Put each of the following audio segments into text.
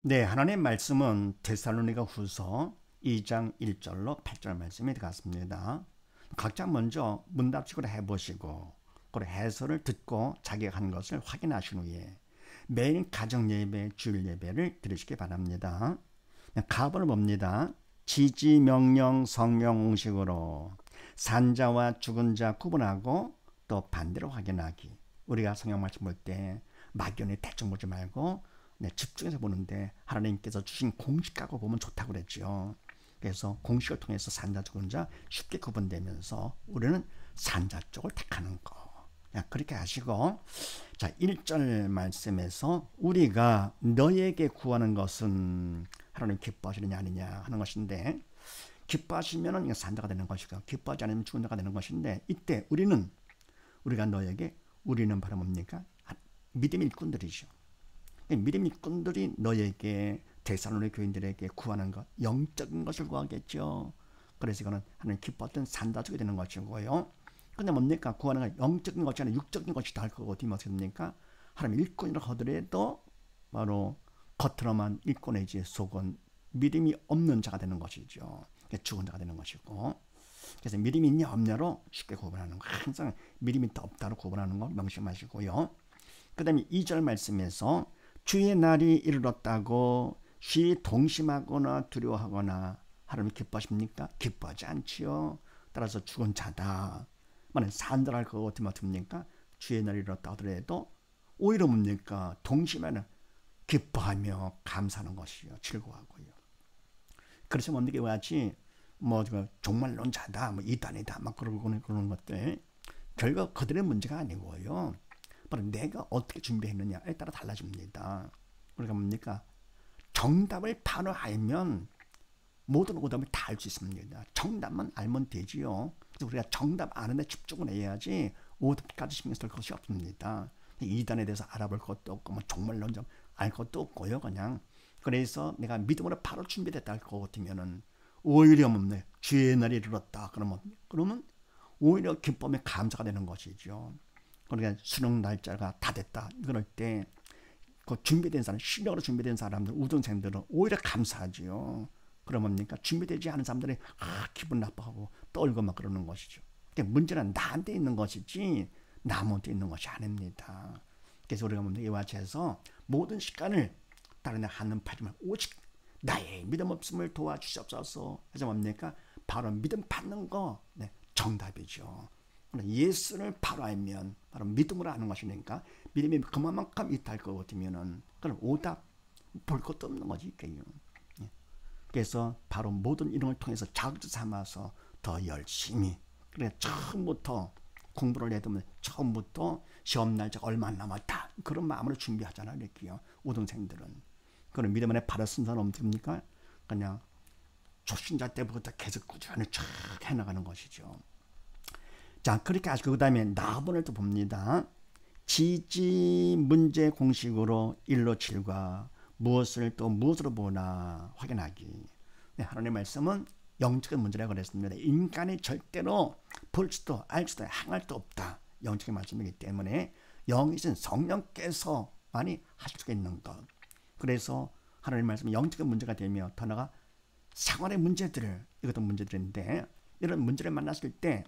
네, 하나님 말씀은 데살로니가 후서 2장 1절로 8절 말씀이 들어갔습니다. 각자 먼저 문답식으로 해보시고 그 해설을 듣고 자기가 한 것을 확인하신 후에 매일 가정 예배, 주일 예배를 드리시기 바랍니다. 가번을 봅니다. 지지, 명령, 성명 공식으로 산자와 죽은 자 구분하고 또 반대로 확인하기. 우리가 성경 말씀 볼 때 막연히 대충 보지 말고 집중해서 보는데 하나님께서 주신 공식 갖고 보면 좋다고 그랬죠. 그래서 공식을 통해서 산자 죽은 자 쉽게 구분되면서 우리는 산자 쪽을 택하는 거. 그렇게 하시고, 자 1절 말씀에서 우리가 너에게 구하는 것은 하나님 기뻐하시느냐 아니냐 하는 것인데, 기뻐하시면 산자가 되는 것이고 기뻐하지 않으면 죽은 자가 되는 것인데, 이때 우리가 너에게, 우리는 바로 뭡니까? 믿음의 일꾼들이죠. 믿음 일꾼들이 너에게, 데살로니 교인들에게 구하는 것, 영적인 것을 구하겠죠. 그래서 이거는 하나님 기뻐했던 산자족이 되는 것이고요. 근데 뭡니까? 구하는 건 영적인 것이 아니라 육적인 것이다 할 거고, 어떻습니까? 하나님 일꾼이라고 하더라도 바로 겉으로만 일꾼이지 속은 믿음이 없는 자가 되는 것이죠. 죽은 자가 되는 것이고, 그래서 믿음이 있냐 없냐로 쉽게 구분하는 거, 항상 믿음이 없다로 구분하는 거 명심하시고요. 그 다음에 2절 말씀에서 주의 날이 이르렀다고 쉬 동심하거나 두려워하거나 하나님 기뻐하십니까? 기뻐하지 않지요. 따라서 죽은 자다. 만약 산들할 거 어떻습니까? 주의 날이 이르렀다 하더라도 오히려 뭡니까? 동심하는, 기뻐하며 감사하는 것이요, 즐거워하고요. 그래서 뭡니까? 왜하지? 종말론자다, 이단이다, 막 그러는 것들, 결국 그들의 문제가 아니고요. 바로 내가 어떻게 준비했느냐에 따라 달라집니다. 우리가 뭡니까? 정답을 바로 알면 모든 오답을 다 알 수 있습니다. 정답만 알면 되지요. 그래서 우리가 정답 아는 데 집중을 해야지 오답까지 신경 쓸 것이 없습니다. 이단에 대해서 알아볼 것도 없고 종말론자 알 것도 없고요. 그냥 그래서 내가 믿음으로 바로 준비됐다 할 것 같으면은 오히려 없네. 주의 날이 이르렀다. 그러면 오히려 기쁨에 감사가 되는 것이죠. 그러니까 수능 날짜가 다 됐다. 그럴 때 그 준비된 사람, 실력으로 준비된 사람들, 우등생들은 오히려 감사하지요. 그러면 뭡니까? 준비되지 않은 사람들이 기분 나빠하고 떨고 막 그러는 것이죠. 그러니까 문제는 나한테 있는 것이지 남한테 있는 것이 아닙니다. 그래서 우리가 뭡니까? 이와 같이 해서 모든 시간을 다른 데 하는 파지만 오직 나의 믿음 없음을 도와주시옵소서 해서 뭡니까? 바로 믿음 받는 거, 정답이죠. 예수를 바로 알면 바로 믿음으로 아는 것이니까, 믿음이 그만큼 있다 할 것 같으면은 그럼 오답 볼 것도 없는 거지. 그래서 바로 모든 이런 걸 통해서 자극 삼아서 더 열심히, 그래 처음부터 공부를 해도 처음부터 시험 날짜가 얼마 남았다 그런 마음으로 준비하잖아. 이렇게요. 우등생들은 그런 믿음 안에 바로 쓴 사람 없습니까? 그냥 초신자 때부터 계속 꾸준히 쫙 해나가는 것이죠. 자, 그렇게 하시고 그 다음에 나번을 또 봅니다. 지지 문제 공식으로 1로 7과 무엇을 또 무엇으로 보나 확인하기. 하나님의 말씀은 영적인 문제라고 그랬습니다. 인간이 절대로 볼 수도 알 수도 향할 수도 없다. 영적인 말씀이기 때문에 영이신 성령께서만이 하실 수가 있는 것. 그래서 하나님의 말씀은 영적인 문제가 되며 더 나아가 생활의 문제들을, 이것도 문제들인데, 이런 문제를 만났을 때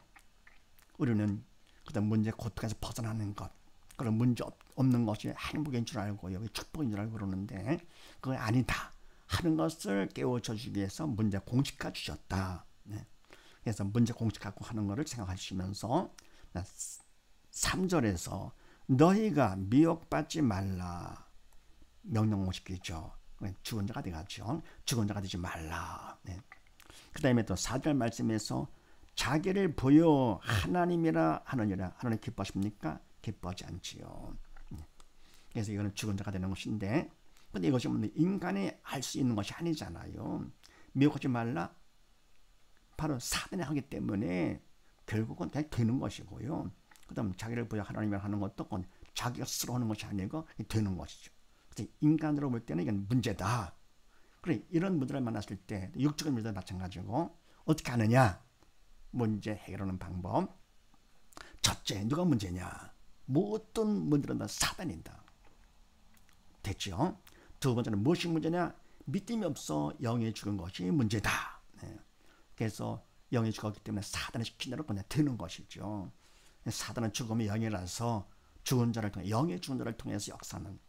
우리는 그다음 문제 고통에서 벗어나는 것, 그런 문제 없는 것이 행복인 줄 알고 여기 축복인 줄 알고 그러는데 그건 아니다 하는 것을 깨우쳐 주기 위해서 문제 공식화 주셨다. 그래서 문제 공식화하고 하는 것을 생각하시면서 3절에서 너희가 미혹받지 말라, 명령 공식이죠. 죽은 자가 되겠죠. 죽은 자가 되지 말라. 그 다음에 또 4절 말씀에서 자기를 보여 하나님이라 하느니라. 하나님 기뻐하십니까? 기뻐하지 않지요. 그래서 이거는 죽은 자가 되는 것인데, 근데 이것이 인간이 알 수 있는 것이 아니잖아요. 미혹하지 말라. 바로 사단이 하기 때문에 결국은 그냥 되는 것이고요. 그 다음 자기를 보여 하나님이라 하는 것도 자기가 스스로 하는 것이 아니고 되는 것이죠. 그래서 인간으로 볼 때는 이건 문제다. 그래, 이런 분들을 만났을 때 육적인 문제도 마찬가지고 어떻게 하느냐? 문제 해결하는 방법. 첫째, 누가 문제냐? 모든 문제는 다 사단이다. 됐죠? 두 번째는 무엇이 문제냐? 믿음이 없어 영이 죽은 것이 문제다. 네. 그래서 영이 죽었기 때문에 사단의 시킨 대로 그냥 되는 것이죠. 사단은 죽음의 영이라서 죽은 자를 통해 영의 죽은 자를 통해서 역사는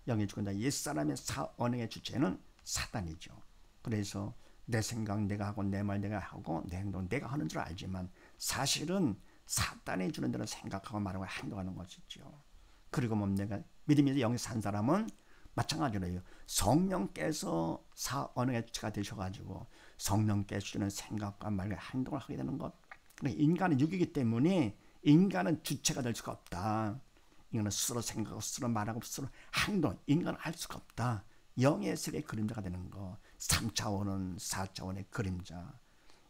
영의 죽은 자 옛사람의 언행의 주체는 사단이죠. 그래서 내 생각 내가 하고 내 말 내가 하고 내 행동 내가 하는 줄 알지만 사실은 사단이 주는 대로 생각하고 말하고 행동하는 것이죠. 그리고 내가 믿음이 영이 산 사람은 마찬가지로요. 성령께서 언행의 주체가 되셔가지고 성령께서 주는 생각과 말과 행동을 하게 되는 것. 인간은 육이기 때문에 인간은 주체가 될 수가 없다. 인간은 스스로 생각하고 스스로 말하고 스스로 행동. 인간은 할 수가 없다. 영의 세계의 그림자가 되는 거. 3차원은 4차원의 그림자.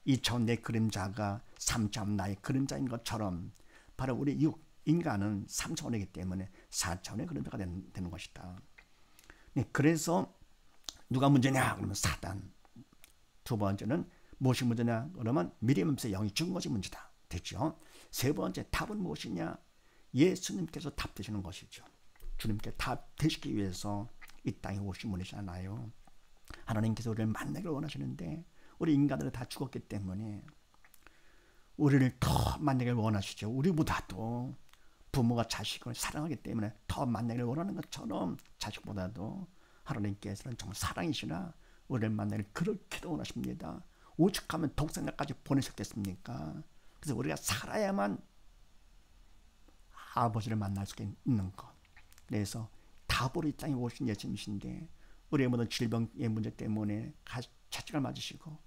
2차원 내 그림자가 3차원 나의 그림자인 것처럼 바로 우리 인간은 3차원이기 때문에 4차원의 그림자가 되는 것이다. 네, 그래서 누가 문제냐? 그러면 사단. 두 번째는 무엇이 문제냐? 그러면 믿음 없이 영이 죽은 것이 문제다. 됐죠? 세 번째 답은 무엇이냐? 예수님께서 답 되시는 것이죠. 주님께 답 되시기 위해서 이 땅에 오신 분이잖아요. 하나님께서 우리를 만나기를 원하시는데 우리 인간들은 다 죽었기 때문에 우리를 더 만나기를 원하시죠. 우리보다도 부모가 자식을 사랑하기 때문에 더 만나기를 원하는 것처럼 자식보다도 하나님께서는 정말 사랑이시나 우리를 만나기를 그렇게도 원하십니다. 오죽하면 독생자까지 보내셨겠습니까? 그래서 우리가 살아야만 아버지를 만날 수 있는 것. 그래서 답으로 이 땅에 오신 예수님이신데 우리의 모든 질병의 문제 때문에 채찍을 맞으시고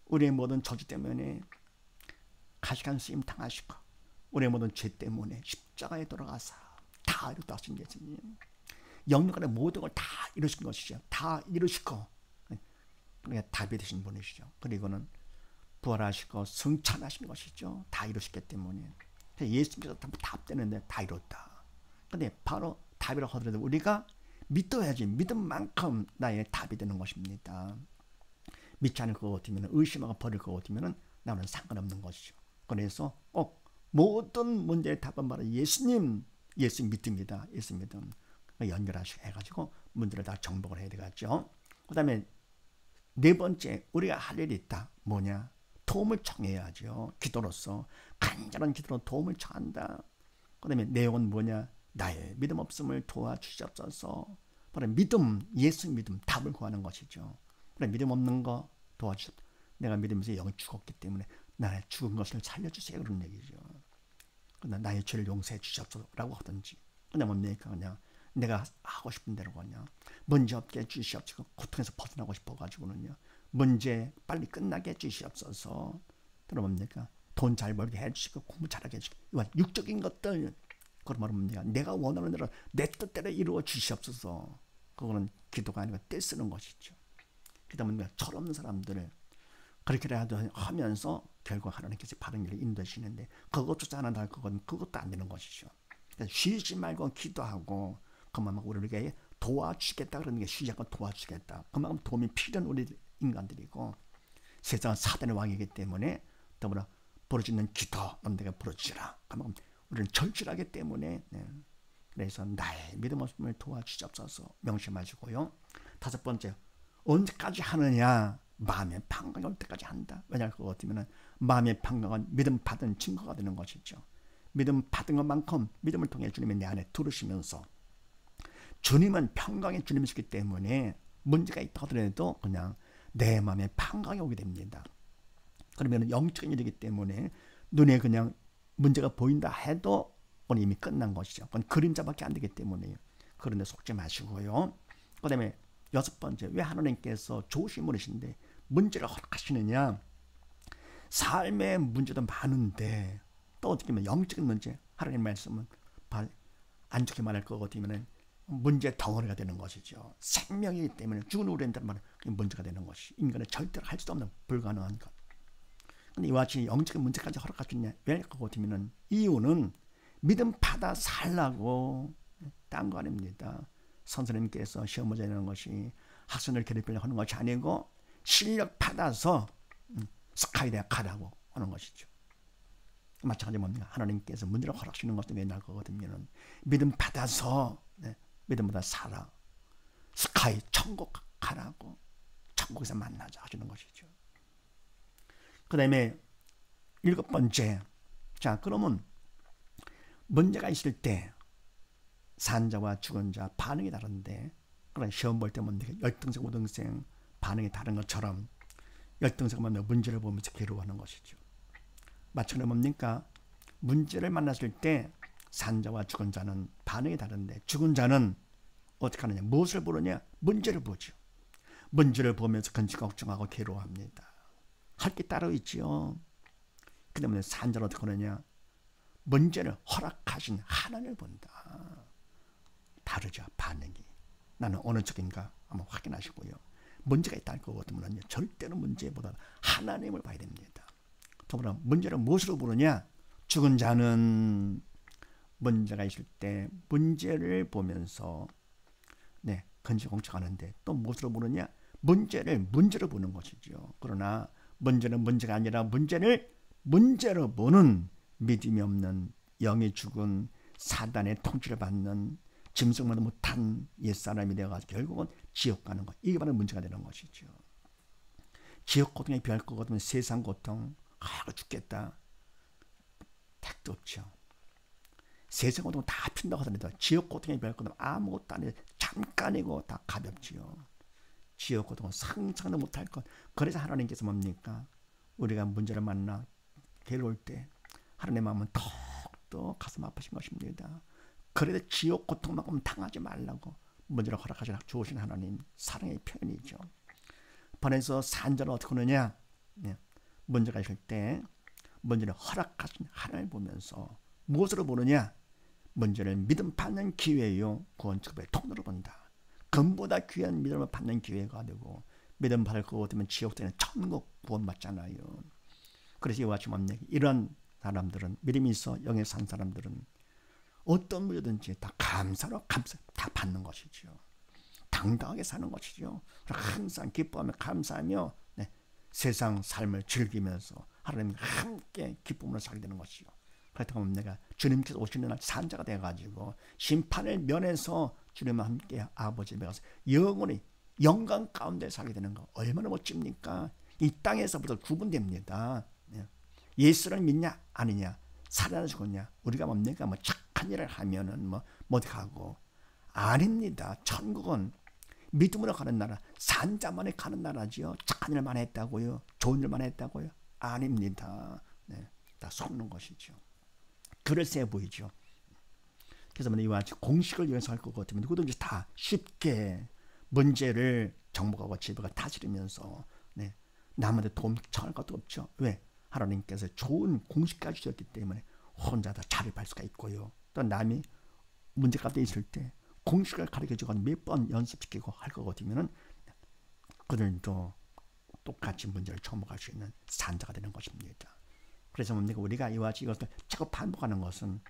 우리의 모든 저주 때문에 가시관 쓰임 당하시고 우리의 모든 죄 때문에 십자가에 돌아가사 다 이루다 하신 예수님. 영육간의 모든 걸 다 이루신 것이죠. 다 이루시고 그러니까 답이 되신 분이시죠. 그리고는 부활하시고 승천하신 것이죠. 다 이루셨기 때문에 예수님께서 답되는데 다 이뤘다. 근데 바로 답이라고 하더라도 우리가 믿어야지 믿음만큼 나의 답이 되는 것입니다. 믿지 않을 것 같으면 의심하고 버릴 것 같으면 나는 상관없는 것이죠. 그래서 모든 문제의 답은 바로 예수님 믿음이다. 예수 믿음 연결하시고 해가지고 문제를 다 정복을 해야 되겠죠. 그 다음에 네 번째 우리가 할 일이 있다. 뭐냐? 도움을 청해야죠. 기도로서 간절한 기도로 도움을 청한다. 그 다음에 내용은 뭐냐? 나의 믿음 없음을 도와주시옵소서. 바로 믿음, 예수 믿음, 답을 구하는 것이죠. 그래, 믿음 없는 거 도와주십시오. 내가 믿으면서 영이 죽었기 때문에 나의 죽은 것을 살려주세요. 그런 얘기죠. 나의 죄를 용서해 주시옵소서라고 하든지. 그냥 뭡니까? 그냥 내가 하고 싶은 대로 그냥 문제 없게 해주시옵소서. 고통에서 벗어나고 싶어가지고는요. 문제 빨리 끝나게 해주시옵소서. 그럼 뭡니까? 돈 잘 벌게 해주시고 공부 잘하게 해주시고 이건 육적인 것들. 그런 말은 뭡니까? 내가 원하는 대로 내 뜻대로 이루어 주시옵소서. 그거는 기도가 아니고 떼쓰는 것이죠. 그다음에 철없는 사람들을 그렇게라도 하면서 결국 하나님께서 바른 길을 인도하시는데 그것조차 안 할 거거든. 그것도 안 되는 것이죠. 쉬지 말고 기도하고 그만큼 우리에게 도와주겠다 그러는 게 쉬지 않고 도와주겠다. 그만큼 도움이 필요한 우리 인간들이고 세상은 사단의 왕이기 때문에 더불어 부르짖는 기도 너희가 부르짖으라. 그만큼 우리는 절실하기 때문에 그래서 나의 믿음 없음을 도와주시옵소서 명심하시고요. 다섯 번째 언제까지 하느냐? 마음의 평강이 올 때까지 한다. 왜냐하면 그거 같으면 마음의 평강은 믿음 받은 증거가 되는 것이죠. 믿음 받은 것만큼 믿음을 통해 주님이 내 안에 들으시면서 주님은 평강의 주님이시기 때문에 문제가 있다 하더라도 그냥 내 마음에 평강이 오게 됩니다. 그러면 영적인 일이기 때문에 눈에 그냥 문제가 보인다 해도 그건 이미 끝난 것이죠. 그건 그림자밖에 안 되기 때문에 그런데 속지 마시고요. 그 다음에 여섯 번째, 왜 하나님께서 좋으신 분이신데 문제를 허락하시느냐? 삶의 문제도 많은데 또 어떻게 보면 영적인 문제, 하나님 말씀은 안 좋게 말할 것 같으면 문제 덩어리가 되는 것이죠. 생명이기 때문에 죽은 우리한테 말은 문제가 되는 것이 인간은 절대로 할 수도 없는 불가능한 것. 근데 이와 같이 영적인 문제까지 허락하셨냐? 왜 그것 같으면 이유는 믿음 받아 살라고 딴 거 아닙니다. 선생님께서 시험 문제 내는 것이 학생을 괴롭히려고 하는 것이 아니고 실력 받아서 스카이대에 가라고 하는 것이죠. 마찬가지 뭡니까? 하나님께서 문제를 허락하시는 것도 왜 날 거거든요. 믿음 받아서 믿음보다 살아. 스카이 천국 가라고 천국에서 만나자 하시는 것이죠. 그 다음에 7번째, 자 그러면 문제가 있을 때 산자와 죽은 자 반응이 다른데, 그런 시험 볼 때 열등생 우등생 반응이 다른 것처럼 열등생 만나 문제를 보면서 괴로워하는 것이죠. 마찬가지로 뭡니까? 문제를 만났을 때 산자와 죽은 자는 반응이 다른데, 죽은 자는 어떻게 하느냐? 무엇을 보느냐? 문제를 보죠. 문제를 보면서 근심 걱정하고 괴로워합니다. 할 게 따로 있지요. 그 때문에 산자는 어떻게 하느냐? 문제를 허락하신 하나님을 본다. 다르죠, 반응이. 나는 어느 쪽인가 한번 확인하시고요. 문제가 있다는 것 같으면 절대로 문제보다 하나님을 봐야 됩니다. 더불어 문제를 무엇으로 보느냐? 죽은 자는 문제가 있을 때 문제를 보면서 근심 걱정하는데, 또 무엇으로 보느냐? 문제로 보는 것이죠. 그러나 문제는 문제가 아니라 문제로 보는 믿음이 없는 영이 죽은 사단의 통치를 받는 짐승만 못한 옛사람이 되어가지고 결국은 지옥 가는 것, 이게 바로 문제가 되는 것이죠. 지옥 고통에 비할 것 같으면 세상 고통, 죽겠다, 택도 없죠. 세상 고통 다 핀다고 하더라도 지옥 고통에 비할 것 같으면 아무것도 아니고 잠깐이고 다 가볍지요. 지옥 고통은 상상도 못할 것. 그래서 하나님께서 뭡니까? 우리가 문제를 만나 괴로울 때 하나님의 마음은 더욱더 가슴 아프신 것입니다. 그래도 지옥 고통만큼 당하지 말라고 문제를 허락하시는 좋으신 하나님 사랑의 표현이죠. 번에서 산자는 어떻게 하느냐? 문제가 있을 때 문제를 허락하신 하나님을 보면서 무엇으로 보느냐? 문제를 믿음 받는 기회요, 구원축복의 통로로 본다. 금보다 귀한 믿음을 받는 기회가 되고, 믿음 받을 것 같으면 지옥 되는 천국 구원받잖아요. 그래서 이와 같이 이런 사람들은, 믿음이 있어 영에 산 사람들은 어떤 문제든지 다 감사로 다 받는 것이죠. 당당하게 사는 것이죠. 항상 기뻐하며 감사하며 세상 삶을 즐기면서 하나님과 함께 기쁨으로 살게 되는 것이죠. 그렇다고 하면 내가 주님께서 오시는 날 산자가 되어가지고 심판을 면해서 주님과 함께 아버지 집에 가서 영원히 영광 가운데 살게 되는 거 얼마나 멋집니까? 이 땅에서부터 구분됩니다. 예수를 믿냐 아니냐, 살아나 죽었냐, 우리가 뭡니까? 착한 일을 하면은 어디 가고, 아닙니다. 천국은 믿음으로 가는 나라, 산자만이 가는 나라지요. 착한 일만 했다고요? 좋은 일만 했다고요? 아닙니다. 다 속는 것이죠. 그럴세 보이죠. 그래서 이와 같이 공식을 위해서 할 것 같으면 누구든지 다 쉽게 문제를 정복하고 지배가 다스리면서 남한테 도움 청할 것도 없죠. 왜? 하나님께서 좋은 공식까지 주셨기 때문에 혼자 다 자립할 수가 있고요. 또 남이 문제 가운데 있을 때 공식을 가르쳐주고 몇 번 연습시키고 할 것 같으면 그들도 똑같이 문제를 정복할 수 있는 산자가 되는 것입니다. 그래서 우리가 이와 같이 이것을 자꾸 반복하는 것은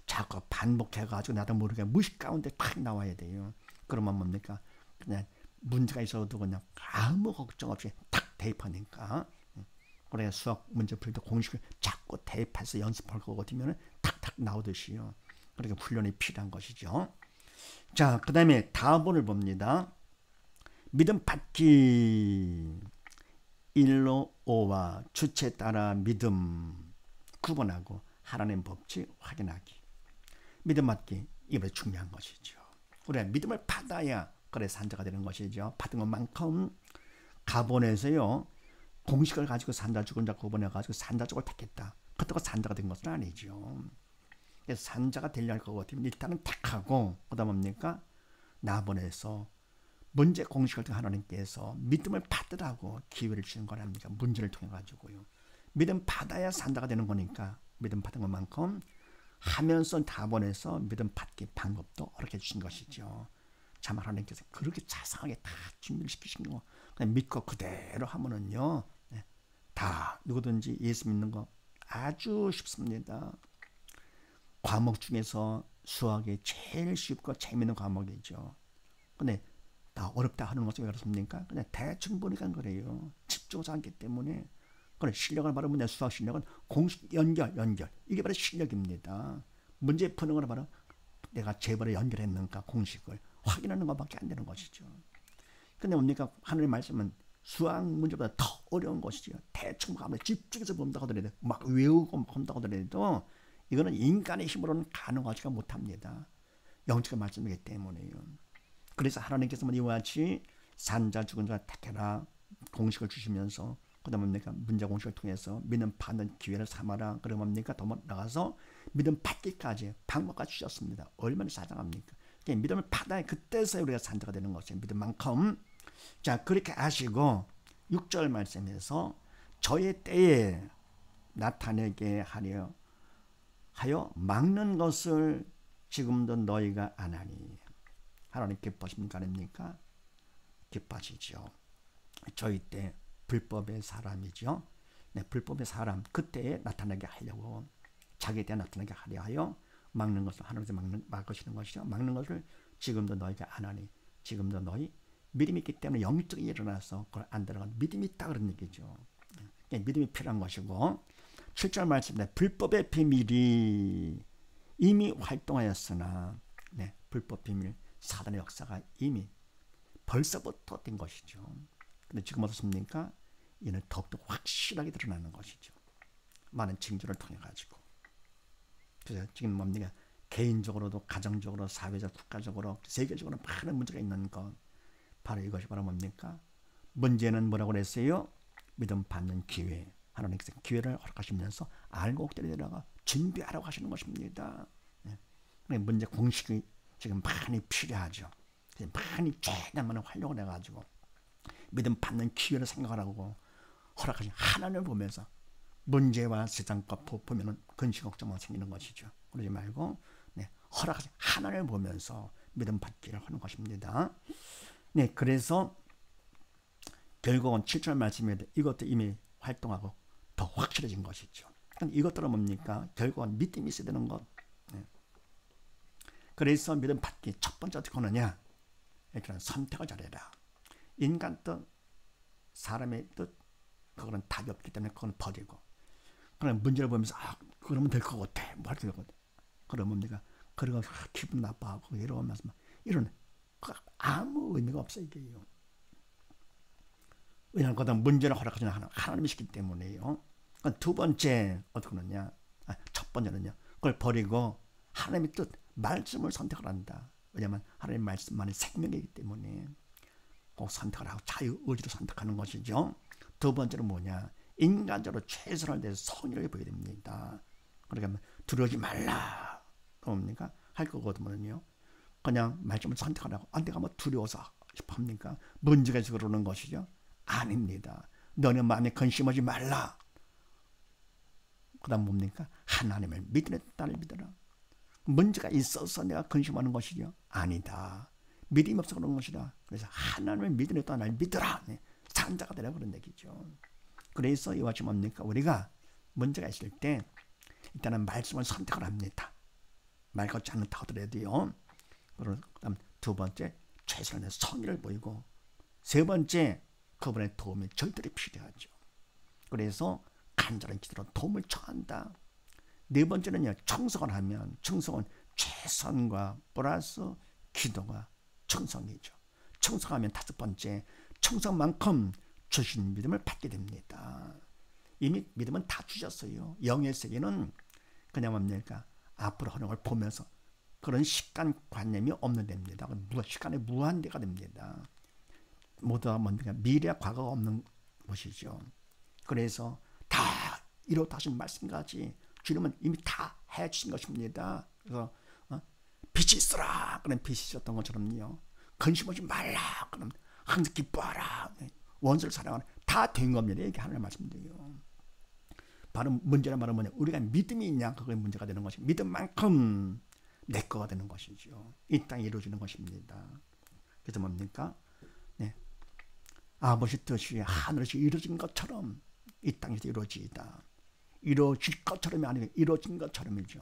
자꾸 반복해가지고 나도 모르게 무식 가운데 탁 나와야 돼요. 그러면 그냥 문제가 있어도 그냥 아무 걱정 없이 탁 대입하니까. 그래야 수학 문제 풀 때 공식을 자꾸 대입해서 연습할 거 같으면 탁탁 나오듯이요. 그러니까 훈련이 필요한 것이죠. 자, 그 다음에 다음번을 봅니다. 믿음 받기 1로 5와 주체 따라 믿음 구분하고 하나님 법칙 확인하기. 믿음 받기, 이게 중요한 것이죠. 우리가 믿음을 받아야 그래 산자가 되는 것이죠. 받은 것만큼 가본에서요 공식을 가지고 산자 죽은 자 구분해가지고 산자 쪽을 택했다. 그렇다고 산자가 된 것은 아니죠. 그래서 산자가 되려 할 것 같으면 일단은 택하고 그다음 뭡니까? 나본에서 문제 공식을 통해 하나님께서 믿음을 받으라고 기회를 주는 거랍니다. 문제를 통해 가지고요. 믿음 받아야 산자가 되는 거니까 믿음 받은 것만큼 하면서 다본에서 믿음 받기 방법도 어렵게 주신 것이죠. 참 하나님께서 그렇게 자상하게 다 준비를 시키신 거 그냥 믿고 그대로 하면은요 다 누구든지 예수 믿는 거 아주 쉽습니다. 과목 중에서 수학이 제일 쉽고 재미있는 과목이죠. 근데 다 어렵다 하는 것은 왜 그렇습니까? 그냥 대충 보니까 그래요. 집중해서 하기 때문에. 그래 실력을 말하면 수학 실력은 공식 연결 이게 바로 실력입니다. 문제 푸는 건 바로 내가 제대로 연결했는가 공식을 확인하는 것밖에 안 되는 것이죠. 근데 뭡니까? 하나님의 말씀은 수학 문제보다 더 어려운 것이죠. 대충 한번 집중해서 본다고 하더라도 막 외우고 막 한다고 하더라도 이거는 인간의 힘으로는 가능하지가 못합니다. 영적인 말씀이기 때문에요. 그래서 하나님께서 이와 같이 산자 죽은 자 택해라 공식을 주시면서 그다음에 뭡니까? 문제 공식을 통해서 믿음 받는 기회를 삼아라. 그러면 뭡니까? 더 나가서 믿음 받기까지 방법까지 주셨습니다. 얼마나 사랑합니까? 믿음을 받아야 그때서야 우리가 산자가 되는 것이에요. 믿음만큼. 자, 그렇게 하시고 6절 말씀에서 저의 때에 나타내게 하여 막는 것을 지금도 너희가 안 하니. 하나님 기뻐하십니까? 아닙니까? 기뻐하시죠. 저희 때 불법의 사람이죠. 네, 불법의 사람 그때에 나타나게 하려고 자기에 대해 나타나게 하려 하여 막는 것을 하나님께서 막으시는 것이죠. 막는 것을 지금도 너희가 안 하니. 지금도 너희 믿음이 있기 때문에 영적인 일이 일어나서 그걸 안 들어간 믿음이 있다 그런 얘기죠. 네, 믿음이 필요한 것이고 7절 말씀에 불법의 비밀이 이미 활동하였으나 네, 불법 비밀 사단의 역사가 이미 벌써부터 된 것이죠. 근데 지금 어떻습니까? 이는 더욱더 확실하게 드러나는 것이죠. 많은 징조를 통해 가지고. 그래서 지금 뭡니까? 개인적으로도 가정적으로 사회적 국가적으로 세계적으로 많은 문제가 있는 것. 바로 이것이 바로 뭡니까? 문제는 뭐라고 그랬어요? 믿음 받는 기회. 하나님께서 기회를 허락하시면서 알고 기다리다가 준비하라고 하시는 것입니다. 네. 문제 공식이 지금 많이 필요하죠. 많이 최대한 많은 활용을 해가지고 믿음 받는 기회를 생각하라고 허락하신 하나님을 보면서 문제와 세상과 보면은 근심 걱정만 생기는 것이죠. 그러지 말고 네, 허락하신 하나님을 보면서 믿음 받기를 하는 것입니다. 네, 그래서 결국은 7절 말씀에 이것도 이미 활동하고 더 확실해진 것이죠. 이것들은 뭡니까? 결국은 믿음이 있어야 되는 것. 네. 그래서 믿음 받기 첫 번째 어떻게 하느냐? 이렇게 선택을 잘해라. 인간 뜻, 사람의 뜻, 그거는 답이 없기 때문에 그건 버리고. 그럼 문제를 보면서 그러면 될 것 같아. 뭐 할 것 같아. 그러면 뭡니까? 그러고 기분 나빠하고 이러면서 이런 아무 의미가 없어 이게요. 왜냐하면 그다음 문제를 허락하시는 하나님이시기 때문에요. 두 번째 어떻게 하느냐? 첫 번째는요. 그걸 버리고 하나님의 뜻, 말씀을 선택을 한다. 왜냐하면 하나님의 말씀만이 생명이기 때문에 꼭 선택을 하고 자유의지로 선택하는 것이죠. 두 번째는 뭐냐? 인간적으로 최선을 다해서 선의를 보여야 됩니다. 그러니까 두려워하지 말라. 뭡니까? 할 거거든요. 그냥 말씀을 선택하라고. 내가 뭐 두려워서 싶습니까? 문제가 있어서 그러는 것이죠. 아닙니다. 너는 마음에 근심하지 말라. 그 다음 뭡니까? 하나님을 믿으라. 나를 믿어라. 문제가 있어서 내가 근심하는 것이죠. 아니다. 믿음이 없어 그런 것이다. 그래서 하나님을 믿으라. 나를 믿어라. 네. 산자가 되라 그런 얘기죠. 그래서 이와 같이 뭡니까? 우리가 문제가 있을 때 일단은 말씀을 선택을 합니다. 말 같지 않다 하더라도요. 그다음 두 번째 최선을 다해서 선의를 보이고 세 번째 그분의 도움이 절대로 필요하죠. 그래서 간절한 기도로 도움을 청한다. 네 번째는요. 청성을 하면 청성은 최선과 플러스 기도가 청성이죠. 청성하면 다섯 번째 청성만큼 주신 믿음을 받게 됩니다. 이미 믿음은 다 주셨어요. 영의 세계는 그냥 뭡니까? 앞으로 하는 걸 보면서 그런 시간관념이 없는 데입니다. 시간의 무한대가 됩니다. 모두가 뭡니까? 미래와 과거가 없는 것이죠. 그래서 다 이루어다신 말씀까지 주님은 이미 다 해주신 것입니다. 그래서 빛이 있어라. 그런 빛이 있었던 것처럼요. 근심하지 말라. 그럼 항상 기뻐하라. 원수를 사랑하라. 다 된 겁니다. 이게 하나님의 말씀이에요. 바로 문제는 바로 뭐냐? 우리가 믿음이 있냐? 그게 문제가 되는 것이 믿음만큼 내 거가 되는 것이죠. 이 땅에 이루어지는 것입니다. 그래서 뭡니까? 네. 아버지 뜻이 하늘에서 이루어진 것처럼 이 땅에서 이루어지다. 이루어질 것처럼이 아니라 이루어진 것처럼이죠.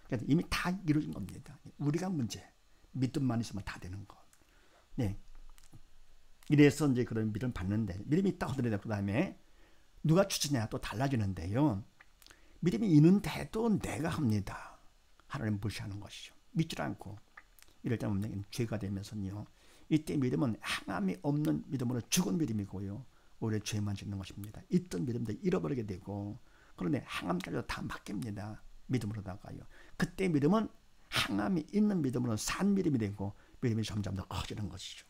그래서 이미 다 이루어진 겁니다. 우리가 문제, 믿음만 있으면 다 되는 것. 네. 이래서 이제 그런 믿음 받는데 믿음이 있다고 하더라도 그 다음에 누가 주시냐 또 달라지는데요. 믿음이 있는데도 내가 합니다. 하나님 무시하는 것이죠. 믿지 않고 이럴 때 보면 죄가 되면서요. 이때 믿음은 항암이 없는 믿음으로 죽은 믿음이고요. 오히려 죄만 짓는 것입니다. 있던 믿음도 잃어버리게 되고 그런데 항암까지도 다 맡깁니다. 믿음으로다가요. 그때 믿음은 항암이 있는 믿음으로 산 믿음이 되고 믿음이 점점 더 커지는 것이죠.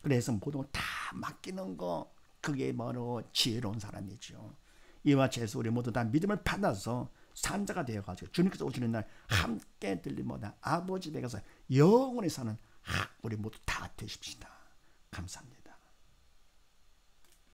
그래서 모든 걸 다 맡기는 거 그게 바로 지혜로운 사람이죠. 이와 같이 해서 우리 모두 다 믿음을 받아서 산자가 되어가지고 주님께서 오시는 날 함께 들림보다 아버지 댁에서 영원히 사는 우리 모두 다 되십시다. 감사합니다.